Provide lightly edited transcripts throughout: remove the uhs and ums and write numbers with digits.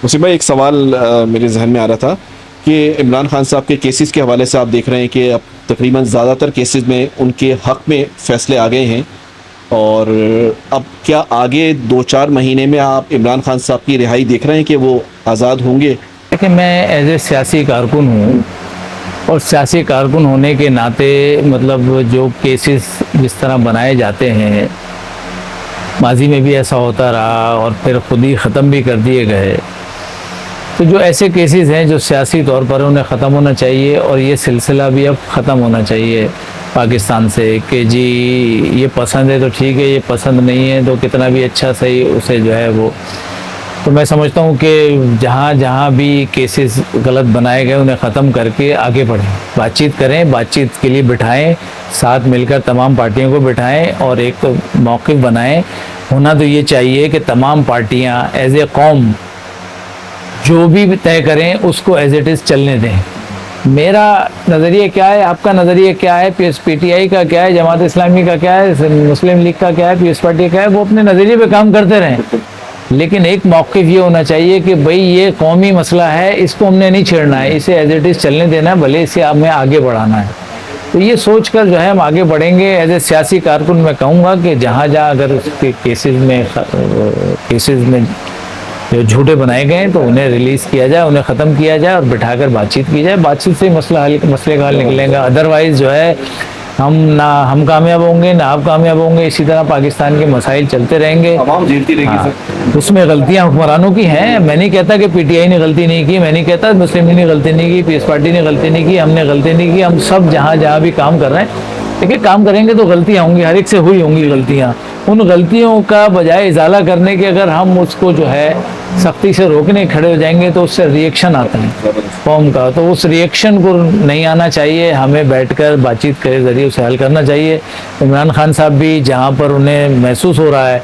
مسلم بھائی، ایک سوال میرے ذہن میں آ رہا تھا کہ عمران خان صاحب کے کیسز کے حوالے سے آپ دیکھ رہے ہیں کہ اب تقریباً زیادہ تر کیسز میں ان کے حق میں فیصلے آ گئے ہیں، اور اب کیا آگے 2-4 مہینے میں آپ عمران خان صاحب کی رہائی دیکھ رہے ہیں کہ وہ آزاد ہوں گے؟ کہ میں ایز اے سیاسی کارکن ہوں، اور سیاسی کارکن ہونے کے ناطے مطلب جو کیسز جس طرح بنائے جاتے ہیں، ماضی میں بھی ایسا ہوتا رہا اور پھر خود ہی ختم بھی کر دیے گئے، تو جو ایسے کیسز ہیں جو سیاسی طور پر انہیں ختم ہونا چاہیے، اور یہ سلسلہ بھی اب ختم ہونا چاہیے پاکستان سے کہ جی یہ پسند ہے تو ٹھیک ہے، یہ پسند نہیں ہے تو کتنا بھی اچھا صحیح اسے جو ہے وہ، تو میں سمجھتا ہوں کہ جہاں جہاں بھی کیسز غلط بنائے گئے انہیں ختم کر کے آگے بڑھیں، بات چیت کریں، بات چیت کے لیے بٹھائیں، ساتھ مل کر تمام پارٹیوں کو بٹھائیں اور ایک موقف بنائیں۔ ہونا تو یہ چاہیے کہ تمام پارٹیاں ایز اے قوم جو بھی طے کریں اس کو ایز اٹ از چلنے دیں۔ میرا نظریہ کیا ہے، آپ کا نظریہ کیا ہے، پی ٹی آئی کا کیا ہے، جماعت اسلامی کا کیا ہے، مسلم لیگ کا کیا ہے، پیپلز پارٹی کا کیا ہے، وہ اپنے نظریے پہ کام کرتے رہیں، لیکن ایک موقف یہ ہونا چاہیے کہ بھئی یہ قومی مسئلہ ہے، اس کو ہم نے نہیں چھیڑنا ہے، اسے ایز اٹ از چلنے دینا ہے، بھلے اسے ہمیں آگے بڑھانا ہے۔ تو یہ سوچ کر جو ہے ہم آگے بڑھیں گے۔ ایز اے سیاسی کارکن میں کہوں گا کہ جہاں جہاں اگر اس کے کیسز میں جو جھوٹے بنائے گئے ہیں تو انہیں ریلیز کیا جائے، انہیں ختم کیا جائے اور بٹھا کر بات چیت کی جائے، بات چیت سے مسئلے کا حل نکلے گا۔ ادروائز جو ہے ہم کامیاب ہوں گے نہ آپ کامیاب ہوں گے، اسی طرح پاکستان کے مسائل چلتے رہیں گے۔ عوام جیتتی رہے گی۔ اس میں غلطیاں حکمرانوں کی ہیں، میں نہیں کہتا کہ پی ٹی آئی نے غلطی نہیں کی، میں نہیں کہتا مسلم لیگ نے غلطی نہیں کی، پیپلز پارٹی نے غلطی نہیں کی، ہم نے غلطی نہیں کی، ہم سب جہاں جہاں بھی کام کر رہے ہیں، دیکھیں کام کریں گے تو غلطیاں ہوں گی، ہر ایک سے ہوئی ہوں گی غلطیاں، ان غلطیوں کا بجائے ازالہ کرنے کے اگر ہم اس کو جو ہے سختی سے روکنے کھڑے ہو جائیں گے تو اس سے ریئیکشن آتا ہے قوم کا، تو اس ریئیکشن کو نہیں آنا چاہیے، ہمیں بیٹھ کر بات چیت کے ذریعے اسے حل کرنا چاہیے۔ عمران خان صاحب بھی جہاں پر انہیں محسوس ہو رہا ہے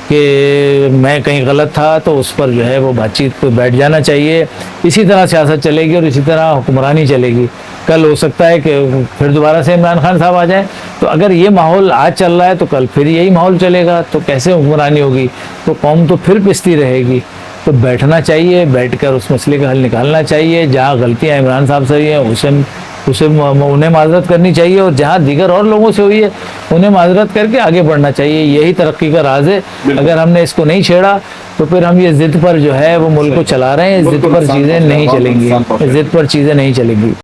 کہ میں کہیں غلط تھا تو اس پر جو ہے وہ بات چیت پہ بیٹھ جانا چاہیے۔ اسی طرح سیاست چلے گی اور اسی طرح حکمرانی چلے گی۔ کل ہو سکتا ہے کہ پھر دوبارہ سے عمران خان صاحب آ جائیں، تو اگر یہ ماحول آج چل رہا ہے تو کل پھر یہی ماحول چلے گا، تو کیسے حکمرانی ہوگی؟ تو قوم تو پھر پستی رہے گی۔ تو بیٹھنا چاہیے، بیٹھ کر اس مسئلے کا حل نکالنا چاہیے، جہاں غلطیاں عمران صاحب سے ہوئی ہیں انہیں معذرت کرنی چاہیے، اور جہاں دیگر اور لوگوں سے ہوئی ہے انہیں معذرت کر کے آگے بڑھنا چاہیے۔ یہی ترقی کا راز ہے۔ اگر ہم نے اس کو نہیں چھیڑا تو پھر ہم یہ ضد پر جو ہے وہ ملک کو چلا رہے ہیں، ضد پر چیزیں نہیں چلیں گی، ضد پر چیزیں نہیں چلیں گی۔